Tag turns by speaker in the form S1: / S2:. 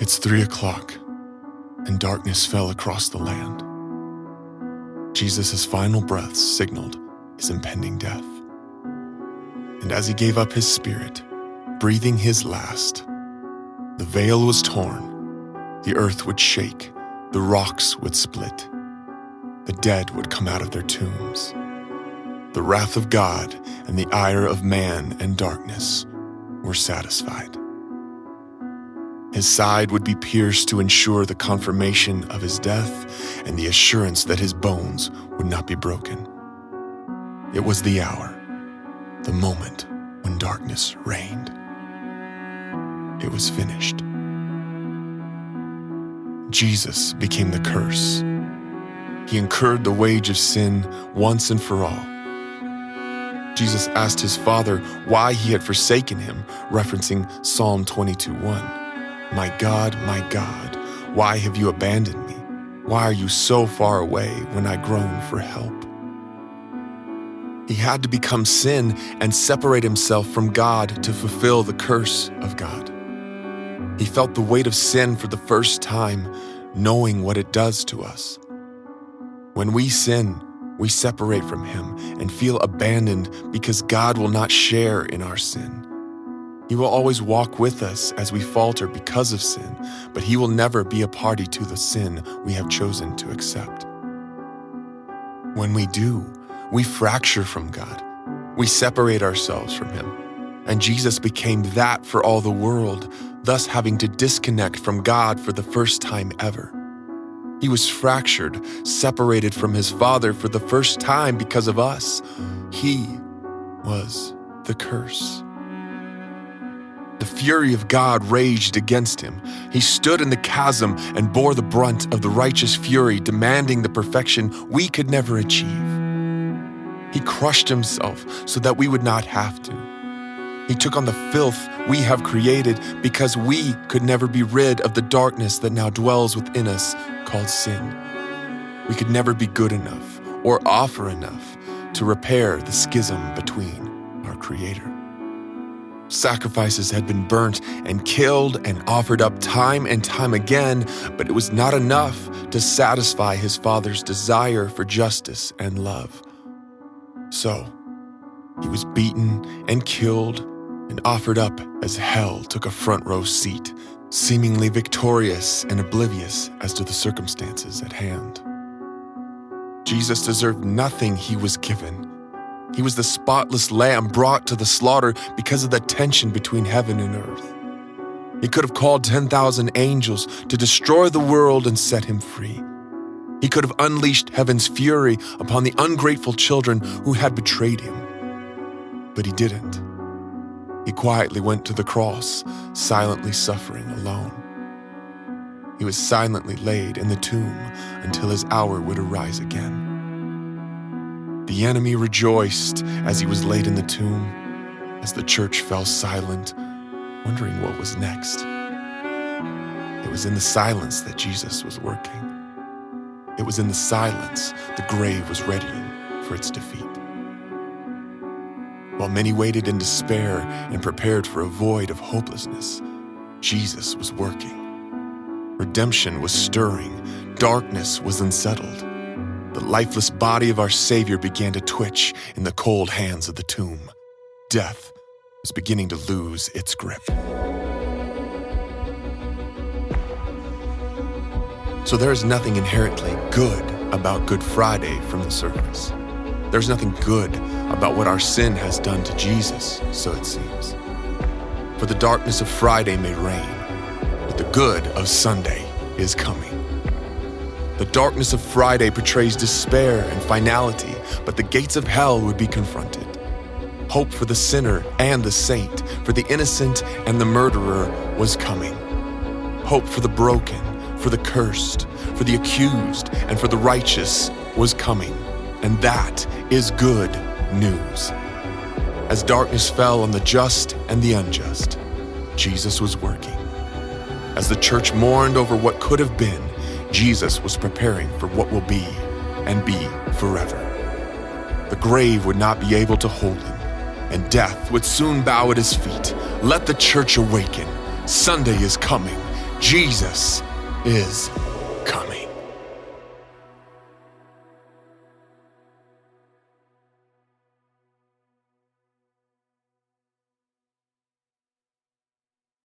S1: It's 3:00, and darkness fell across the land. Jesus' final breaths signaled his impending death. And as he gave up his spirit, breathing his last, the veil was torn, the earth would shake, the rocks would split, the dead would come out of their tombs. The wrath of God and the ire of man and darkness were satisfied. His side would be pierced to ensure the confirmation of his death and the assurance that his bones would not be broken. It was the hour, the moment when darkness reigned. It was finished. Jesus became the curse. He incurred the wage of sin once and for all. Jesus asked his Father why he had forsaken him, referencing Psalm 22:1. My God, why have you abandoned me? Why are you so far away when I groan for help? He had to become sin and separate himself from God to fulfill the curse of God. He felt the weight of sin for the first time, knowing what it does to us. When we sin, we separate from him and feel abandoned because God will not share in our sin. He will always walk with us as we falter because of sin, but he will never be a party to the sin we have chosen to accept. When we do, we fracture from God. We separate ourselves from him. And Jesus became that for all the world, thus having to disconnect from God for the first time ever. He was fractured, separated from his Father for the first time because of us. He was the curse. The fury of God raged against him. He stood in the chasm and bore the brunt of the righteous fury, demanding the perfection we could never achieve. He crushed himself so that we would not have to. He took on the filth we have created because we could never be rid of the darkness that now dwells within us, called sin. We could never be good enough or offer enough to repair the schism between our Creator. Sacrifices had been burnt and killed and offered up time and time again, but it was not enough to satisfy his Father's desire for justice and love. So, he was beaten and killed and offered up as hell took a front row seat, seemingly victorious and oblivious as to the circumstances at hand. Jesus deserved nothing he was given. He was the spotless lamb brought to the slaughter because of the tension between heaven and earth. He could have called 10,000 angels to destroy the world and set him free. He could have unleashed heaven's fury upon the ungrateful children who had betrayed him. But he didn't. He quietly went to the cross, silently suffering alone. He was silently laid in the tomb until his hour would arise again. The enemy rejoiced as he was laid in the tomb, as the church fell silent, wondering what was next. It was in the silence that Jesus was working. It was in the silence the grave was readying for its defeat. While many waited in despair and prepared for a void of hopelessness, Jesus was working. Redemption was stirring. Darkness was unsettled. The lifeless body of our Savior began to twitch in the cold hands of the tomb. Death was beginning to lose its grip. So there is nothing inherently good about Good Friday from the surface. There's nothing good about what our sin has done to Jesus, so it seems. For the darkness of Friday may reign, but the good of Sunday is coming. The darkness of Friday portrays despair and finality, but the gates of hell would be confronted. Hope for the sinner and the saint, for the innocent and the murderer was coming. Hope for the broken, for the cursed, for the accused, and for the righteous was coming. And that is good news. As darkness fell on the just and the unjust, Jesus was working. As the church mourned over what could have been, Jesus was preparing for what will be and be forever. The grave would not be able to hold him, and death would soon bow at his feet. Let the church awaken. Sunday is coming. Jesus is coming.